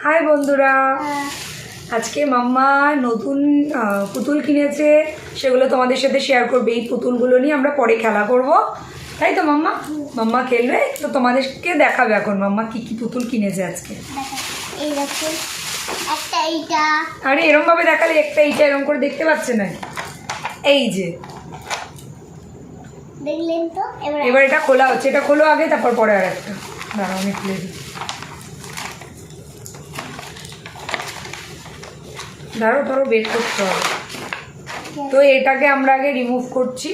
High বন্ধুরা, আজকে মাম্মা নতুন পুতুল কিনেছে, সেগুলো তোমাদের সাথে শেয়ার করবে। এই পুতুলগুলো নিয়ে আমরা পরে খেলা করব, তাই তো মাম্মা? মাম্মা খেলবে তো তোমাদেরকে দেখাবে এখন মাম্মা কি কি পুতুল কিনেছে আজকে। আরে এরকম ভাবে দেখালে একটা এইটা এরকম করে দেখতে পাচ্ছে না। এই যে দেখলেন তো, এবার এটা খোলা হচ্ছে, এটা খোলো আগে, তারপর পরে আর একটা। দাঁড়াও আমি খুলে দিই, ধরো বের করতে হবে। তো এটাকে আমরা আগে রিমুভ করছি,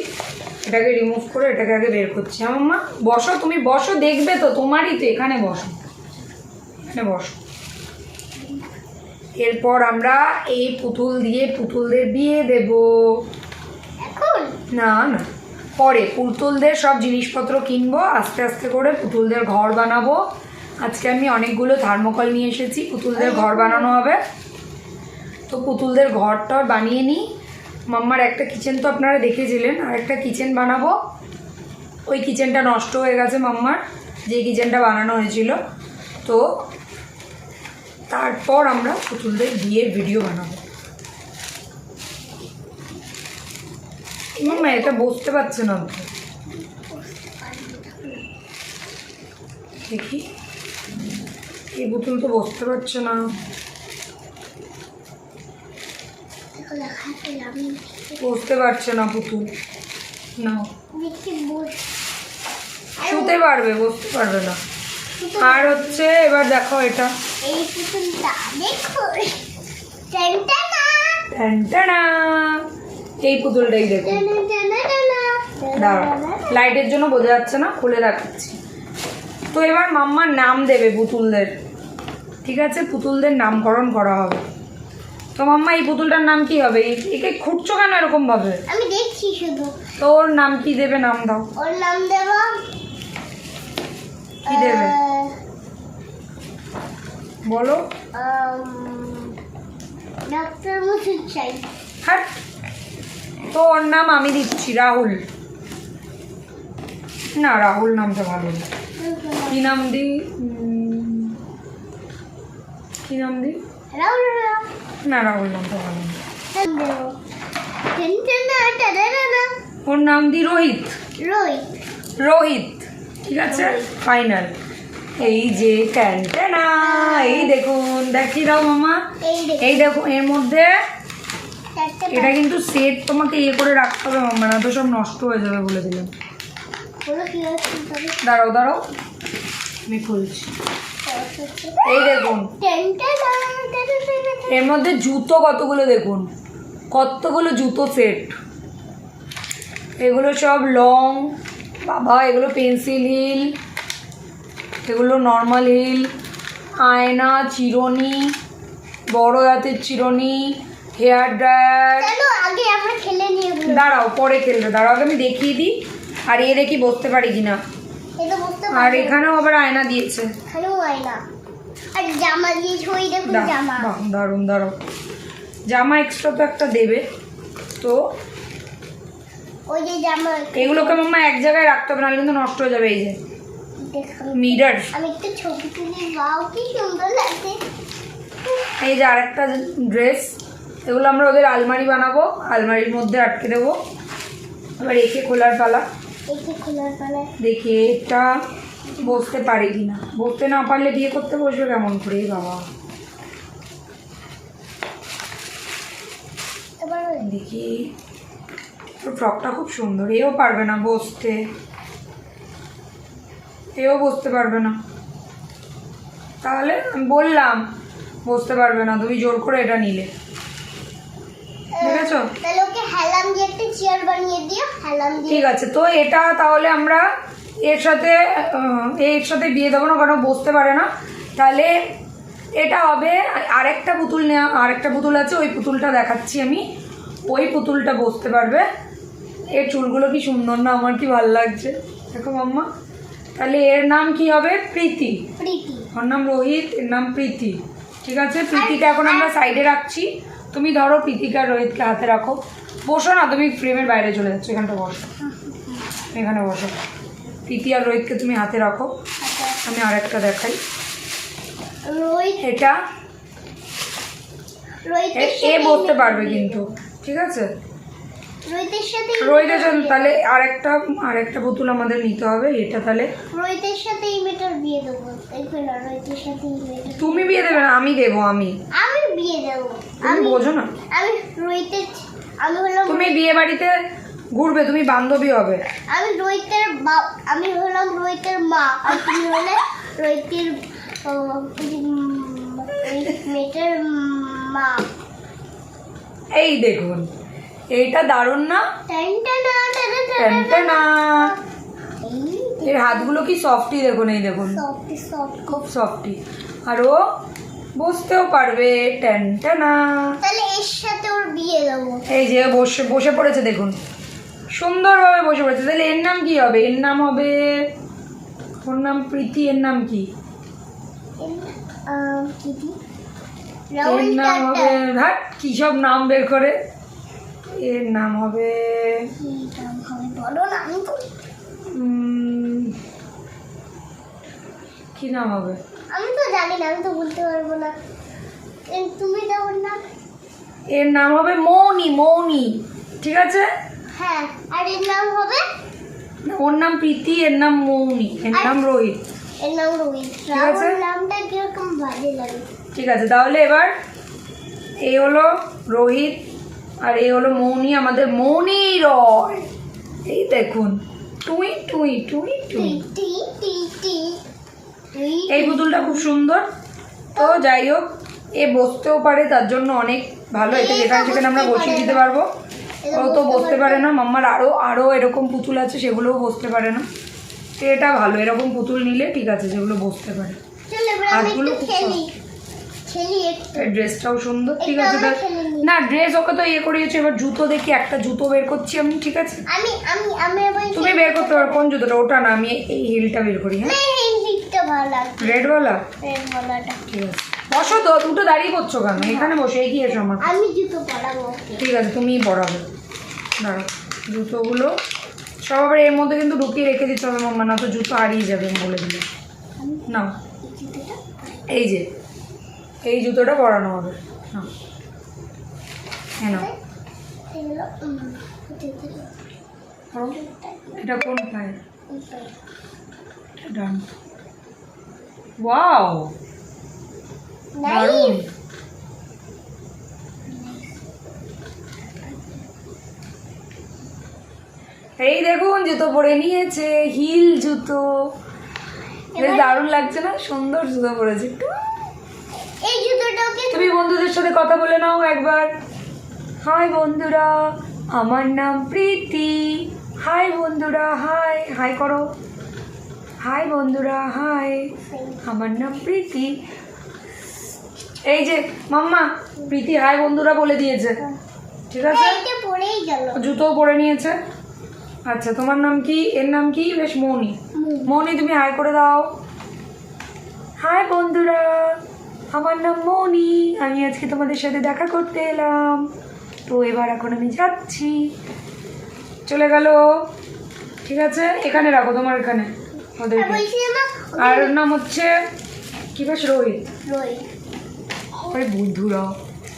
এটাকে রিমুভ করে এটাকে আগে বের করছি। হ্যাঁ মাম্মা, বসো, তুমি বসো, দেখবে তো, তোমারই তো, এখানে বসো, এখানে বসো। এরপর আমরা এই পুতুল দিয়ে পুতুলদের বিয়ে দেব। এখন না না, পরে পুতুলদের সব জিনিসপত্র কিনবো, আস্তে আস্তে করে পুতুলদের ঘর বানাবো। আজকে আমি অনেকগুলো থার্মোকল নিয়ে এসেছি, পুতুলদের ঘর বানানো হবে। তো পুতুলদের ঘরটা বানিয়ে নিই। মাম্মার একটা কিচেন তো আপনারা দেখেছিলেন, আর একটা কিচেন বানাবো। ওই কিচেনটা নষ্ট হয়ে গেছে মাম্মার, যে কিচেনটা বানানো হয়েছিল। তো তারপর আমরা পুতুলদের বিয়ের ভিডিও বানাবো। মাম্মা এটা বসতে পারছে না তো, দেখি এই পুতুল তো বসতে পারছে না। বসতে পারছে না পুতুল, না শুতে পারবে, বসতে পারবে না। আর হচ্ছে এবার দেখো এটা, এই পুতুলটা দেখো, এই পুতুলটাই দেখো। দাঁড়াও, লাইটের জন্য বোঝা যাচ্ছে না, খুলে দেখাচ্ছি। তো এবার মাম্মার নাম দেবে পুতুলদের, ঠিক আছে? পুতুলদের নামকরণ করা হবে। তো মাম্মা এই পুতুলটার নাম কি হবে? একে খুঁটছো কেন এরকম ভাবে? আমি দেখছি শুধু। তো ওর নাম কি দেবে? নাম দাও। ওর নাম দেব, কি দেবে বলো? ডক্টর মুসুদ চাই। হ্যাঁ, তো ওর নাম আমি দিচ্ছি রাহুল। না, রাহুল নামটা ভালো না। কি নাম দিই? কি নাম দিই? রাহুল। না, রাহুল নামটা ভালো না। ওর নাম দিই রোহিত। রোহিত, ঠিক আছে, ফাইনাল। এই যে ট্যান্টানা, এই দেখুন, দেখি দাও মামা, এই দেখুন এর মধ্যে। এটা কিন্তু সেট তোমাকে ইয়ে করে রাখতে হবে মাম্মা, না তো সব নষ্ট হয়ে যাবে বলে দিলাম। দাঁড়াও আমি খুলছি। এই দেখুন এর মধ্যে জুতো কতগুলো, দেখুন কতগুলো জুতো সেট। এগুলো সব লং, বাবা এগুলো পেন্সিল হিল, এগুলো নর্মাল হিল, আয়না, চিরুনি, বড় হাতের চিরুনি, হেয়ার ড্রায়ার। দাঁড়াও পরে খেলবে, দাঁড়াও আগে আমি দেখিয়ে দিই। আর এ দেখি বসতে পারি কিনা। আর এখানেও আবার আয়না দিয়েছে। দারুন, দাঁড়াও, জামা এক্সট্রা তো একটা দেবে। তো ওই যে জামা, এগুলোকে মাম্মা এক জায়গায় রাখতে হবে, নাহলে কিন্তু নষ্ট হয়ে যাবে। এই যে মিরর, আমি একটু ছবি তুলি, বাও কি সুন্দর লাগছে। এই যে আরেকটা ড্রেস, এগুলো আমরা ওদের আলমারি বানাবো, আলমারির মধ্যে আটকে দেবো। এবার একে খোলার পালা। দেখি এটা বসতে পারে কিনা। বসতে না পারলে বিয়ে করতে বসবে কেমন করে বাবা। দেখি, তোর ফ্রকটা খুব সুন্দর। এও পারবে না বসতে, এও বসতে পারবে না। তাহলে আমি বললাম বসতে পারবে না, তুমি জোর করে এটা নিলে, বুঝেছো? তাহলে ওকে হেলাম দিয়ে একটা চেয়ার বানিয়ে দিও, হেলাম দিয়ে। ঠিক আছে, তো এটা তাহলে আমরা এর সাথে বিয়ে দেবো না, কারণ বসতে পারে না। তাহলে এটা হবে আরেকটা পুতুল নেওয়া, আরেকটা পুতুল আছে, ওই পুতুলটা দেখাচ্ছি আমি। ওই পুতুলটা বসতে পারবে। এর চুলগুলো কি সুন্দর না, আমার কি ভালো লাগছে, দেখো মাম্মা। তাহলে এর নাম কি হবে? প্রীতি। ওর নাম রোহিত, এর নাম প্রীতি, ঠিক আছে? প্রীতিকে এখন আমরা সাইডে রাখছি। তুমি ধরো প্রীতিকা আর রোহিতকে হাতে রাখো। বসো না, তুমি ফ্রেমের বাইরে চলে যাচ্ছ, এখানটা বসো, এখানে বসো। প্রীতি আর রোহিতকে তুমি হাতে রাখো। আমি আরেকটা দেখাই। রোহিত, এটা রোহিতের এ বসতে পারবে কিন্তু, ঠিক আছে? রোহিতের সাথে রোহিতের জন্য তাহলে আরেকটা পুতুল আমাদের নিতে হবে। এটা তাহলে রোহিতের সাথে ইমেটার বিয়ে দেবো। দেখবে না, রোহিতের সাথে ইমেটার তুমি বিয়ে দেবে না, আমি দেবো। আমি বিয়ে দেবো। তুমি বোঝো না, আমি রোহিতের আমি হলাম তুমি বিয়ে বাড়িতে ঘুরবে, তুমি বান্ধবী হবে। আমি হলাম রোহিতের মা, আর তুমি হলে রোহিতের মেয়েটার মা। এই দেখুন, এইটা দারুণ না? টানটানা, টানটানা। এর হাতগুলো কি সফটি দেখুন, এই দেখুন সফট। খুব সফটি। আর ও বসতেও পারবে। টানটানা। তাহলে এর সাথে ওর বিয়ে দেবো। এই যে বসে পড়েছে দেখুন, সুন্দরভাবে বসে পড়েছে। তাহলে এর নাম কি হবে? এর নাম হবে, ওর নাম প্রীতি। এর নাম কি? এর নাম হবে, হাট কি সব নাম বের করে। এর নাম হবে বলো না, আমি তো কি নাম হবে? জানি না, আমি তো বলতে পারবো না। তুমি দাও না। এর নাম হবে মৌনি। মৌনি, ঠিক আছে? হ্যাঁ, আর এর নাম হবে, ওর নাম প্রীতি, এর নাম মৌনি, এর নাম রোহিত। এর নাম রোহিত। ঠিক আছে? নামটা কিরকম ভালো লাগে। ঠিক আছে, তাহলে এবার এই হলো রোহিত আর এই হলো মৌনি, আমাদের মৌনি রয়। এই দেখুন, টুই টুই টুই টুই। এই পুতুলটা খুব সুন্দর। তো যাই হোক, এ বসতেও পারে, তার জন্য অনেক ভালো। এতে যেখানে সেখানে আমরা বসিয়ে দিতে পারবো। ও তো বসতে পারে না। মাম্মার আরও এরকম পুতুল আছে, সেগুলোও বসতে পারে না। তো এটা ভালো, এরকম পুতুল নিলে ঠিক আছে, যেগুলো বসতে পারে। হাতগুলো খুব ড্রেসটাও সুন্দর, ঠিক আছে? না, ড্রেস ওকে তো ইয়ে করিয়েছে। এবার জুতো দেখি, একটা জুতো বের করছি আমি, ঠিক আছে? তুমি বের করতে পারো কোন জুতোটা? ওটা না, আমি এই হিলটা বের করি। হ্যাঁ, রেডওয়ালা। ঠিক আছে, বসো তো। দুটো দাঁড়িয়ে করছো কেন? এখানে বসে এগিয়ে এসো আমার। আমি জুতো পরাবো। ঠিক আছে, তুমিই পরাবে। দাঁড়াও, জুতোগুলো সব আবার এর মধ্যে কিন্তু ঢুকিয়ে রেখে দিতে হবে মাম্মা, না তো জুতো হারিয়ে যাবে আমি বলে দিলে। নাও, এই যে এই জুতোটা পরানো হবে। হ্যাঁ, হ্যাঁ নাও। এটা কোন পায়ে? ডান। ওয়াও, দারুণ। এই দেখুন, জুতো পরে নিয়েছে, হিল জুতো। বেশ দারুণ লাগছে না? সুন্দর জুতো পরেছে। এই জুতোটাকে তুমি বন্ধুদের সাথে কথা বলে নাও একবার। হাই বন্ধুরা, আমার নাম প্রীতি। হাই বন্ধুরা, হাই হাই করো। হাই বন্ধুরা, হাই, আমার নাম প্রীতি। এই যে মাম্মা, প্রীতি হাই বন্ধুরা বলে দিয়েছে, ঠিক আছে? এইটা পরেই গেল। জুতোও পরে নিয়েছে। আচ্ছা, তোমার নাম কি? এর নাম কি? বেশ মৌনি। মৌনি, তুমি হাই করে দাও। হাই বন্ধুরা, আমার নাম মৌনি। আমি আজকে তোমাদের সাথে দেখা করতে এলাম। তো এখন আমি যাচ্ছি। চলে গেল, ঠিক আছে? এখানে রাখো, তোমার এখানে ওদেরকে। আর ওর নাম হচ্ছে কি বেশ? রোহিত। আরে বন্ধুরা,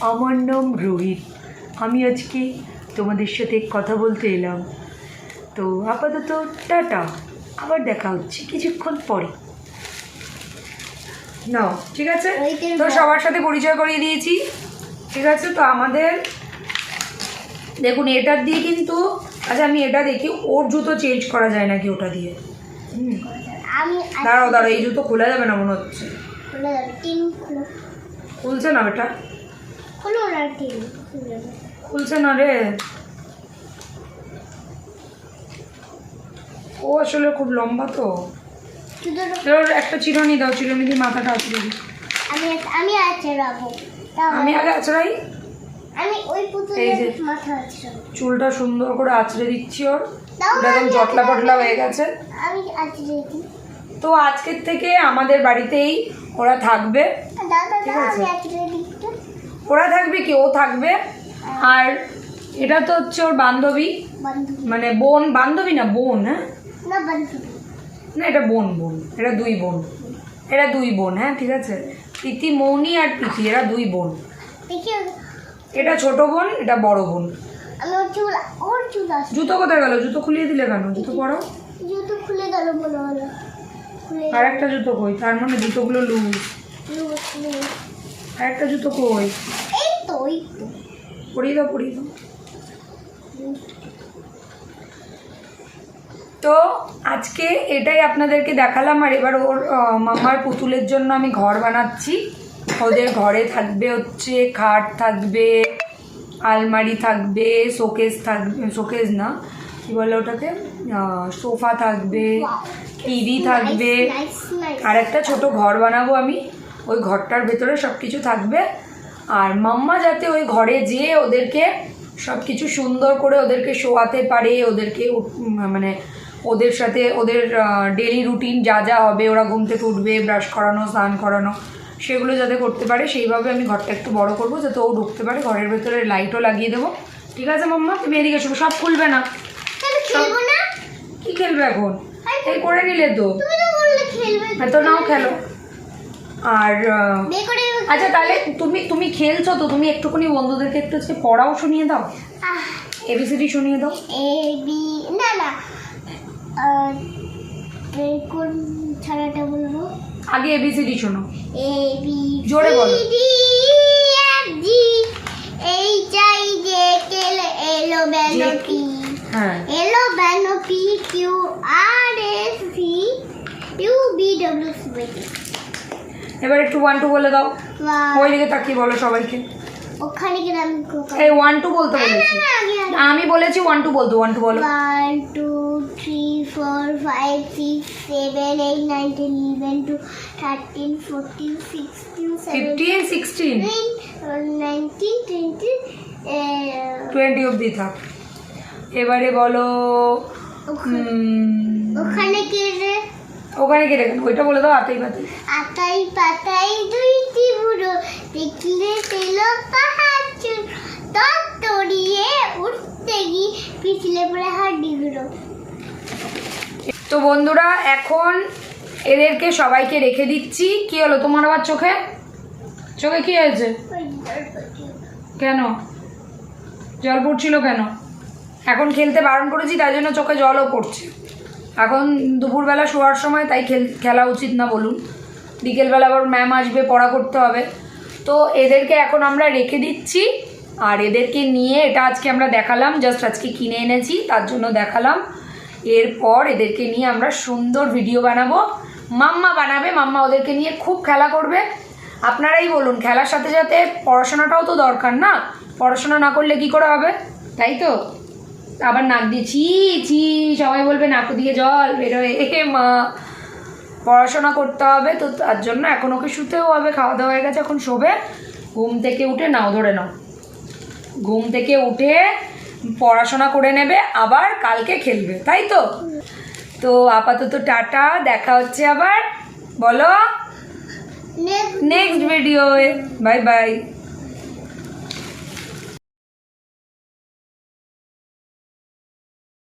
আমার নাম রোহিত। আমি আজকে তোমাদের সাথে কথা বলতে এলাম। তো আপাতত টাটা, আবার দেখা হচ্ছে কিছুক্ষণ পরে। নাও, ঠিক আছে? তো সবার সাথে পরিচয় করিয়ে দিয়েছি, ঠিক আছে? তো আমাদের দেখুন, এটার দিয়ে কিন্তু, আচ্ছা আমি এটা দেখি, ওর জুতো চেঞ্জ করা যায় নাকি ওটা দিয়ে। দাঁড়াও, এই জুতো খোলা যাবে না মনে হচ্ছে। খুলছে না বেটা, খুলছে না রে। ও আসলে খুব লম্বা তো। একটা চিরুনি দাও, চিরুনি দিয়ে মাথাটা আঁচড়ে দিই। আমি আঁচড়াবো। আমি আগে আঁচড়াই। আমি ওই পুতুলের মাথা আঁচড়াবো। চুলটা সুন্দর করে আঁচড়ে দিচ্ছি ওর। একদম জটলা পটলা হয়ে গেছে। আমি আঁচড়ে দিই। তো আজকের থেকে আমাদের বাড়িতেই ওরা থাকবে, ঠিক আছে? ওরা থাকবে কি, ও থাকবে। আর এটা তো হচ্ছে ওর বান্ধবী, মানে বোন। বান্ধবী না, বোন। হ্যাঁ, না এটা বোন। এরা দুই বোন। হ্যাঁ, ঠিক আছে? প্রীতি, মৌনি আর প্রীতি, এরা দুই বোন। দেখি এটা ছোট বোন, এটা বড় বোন। আমি ওর চুল আসছে। জুতো কোথায় গেল? জুতো খুলিয়ে দিলে কেন? জুতো পরো। জুতো খুলে গেল মনে হলো। আর একটা জুতো কই? তার মানে জুতোগুলো লুজ। আর একটা জুতো কই? এই তো পরিয়ে দাও, পরিয়ে দাও। তো আজকে এটাই আপনাদেরকে দেখালাম। আর এবার ওর মামার পুতুলের জন্য আমি ঘর বানাচ্ছি। ওদের ঘরে থাকবে হচ্ছে খাট থাকবে, আলমারি থাকবে, শোকেস থাকবে, শোকেস না কী বলে ওটাকে, সোফা থাকবে, টিভি থাকবে। আর একটা ছোট ঘর বানাবো আমি, ওই ঘরটার ভেতরে সব কিছু থাকবে। আর মাম্মা যাতে ওই ঘরে যেয়ে ওদেরকে সব কিছু সুন্দর করে ওদেরকে শোয়াতে পারে, ওদেরকে মানে ওদের সাথে ওদের ডেলি রুটিন যা যা হবে, ওরা ঘুম থেকে উঠবে, ব্রাশ করানো, স্নান করানো, সেগুলো যাতে করতে পারে সেইভাবে আমি ঘরটা একটু বড় করবো, যাতে ও ঢুকতে পারে। ঘরের ভেতরে লাইটও লাগিয়ে দেবো। ঠিক আছে মাম্মা, তুমি এদিকে এসো। সব খুলবে না। খেলবো না। কি খেলবে এখন? এই করে নিলে তো। তুমি তো বললে খেলবে। তো নাও খেলো। আর আচ্ছা তাহলে তুমি খেলছো তো, তুমি একটুখানি বন্ধুদেরকে একটু আজকে পড়াও শুনিয়ে দাও, এবিসিডি শুনিয়ে দাও। এ বি না না কোন ছাড়াটা বলবো? আগে এবিসিডি শোনো। এ বি জোরে বলো। D F G H I J K L বেলো টি। হ্যাঁ, এলো বেলো P Q R S C U B W C. এবার একটু 1 2 বলে দাও। ওই দিকে তাকিয়ে বলো সবাইকে। ওখানে গেলে আমি এই 1 2 বলতে বলেছি। আমি বলেছি 1 2 বলতো। 1 2 বলো। 1 2 3 4 5 6 7 8 9 10 11 12 13 14 16 17 15 16 19 20 অবধি থাক। এবারে বলো ওখানে কি রে? ওখানে কে রেখে ওইটা বলে দাও। আতাই পাতাই। আতাই পাতাই দুইটি বুড়ো দেখলে পেল পাহাড় চুল তত তড়িয়ে উঠতে গিয়ে পিছলে পড়ে হাড্ডি গুঁড়ো। তো বন্ধুরা এখন এদেরকে সবাইকে রেখে দিচ্ছি। কি হলো তোমার আবার চোখে? চোখে কি হয়েছে? কেন জল পড়ছিল কেন? এখন খেলতে বারণ করেছি, তাই জন্য চোখে জলও পড়ছে। এখন দুপুরবেলা শোয়ার সময়, তাই খেলা উচিত না বলুন। বিকেলবেলা আবার ম্যাম আসবে, পড়া করতে হবে। তো এদেরকে এখন আমরা রেখে দিচ্ছি। আর এদেরকে নিয়ে, এটা আজকে আমরা দেখালাম, জাস্ট আজকে কিনে এনেছি তার জন্য দেখালাম। এরপর এদেরকে নিয়ে আমরা সুন্দর ভিডিও বানাবো। মাম্মা বানাবে, মাম্মা ওদেরকে নিয়ে খুব খেলা করবে। আপনারাই বলুন, খেলার সাথে সাথে পড়াশোনাটাও তো দরকার না? পড়াশোনা না করলে কি করে হবে, তাই তো? আবার নাক দিয়ে ছি ছি, সবাই বলবে নাক দিয়ে জল বেরোয়। মা, পড়াশোনা করতে হবে তো, তার জন্য এখন ওকে শুতেও হবে। খাওয়া দাওয়া হয়ে গেছে, এখন শোবে। ঘুম থেকে উঠে নাও, ধরে নাও, ঘুম থেকে উঠে পড়াশোনা করে নেবে, আবার কালকে খেলবে, তাই তো? তো আপাতত টাটা, দেখা হচ্ছে আবার, বলো নেক্সট ভিডিওয়ে। Bye bye.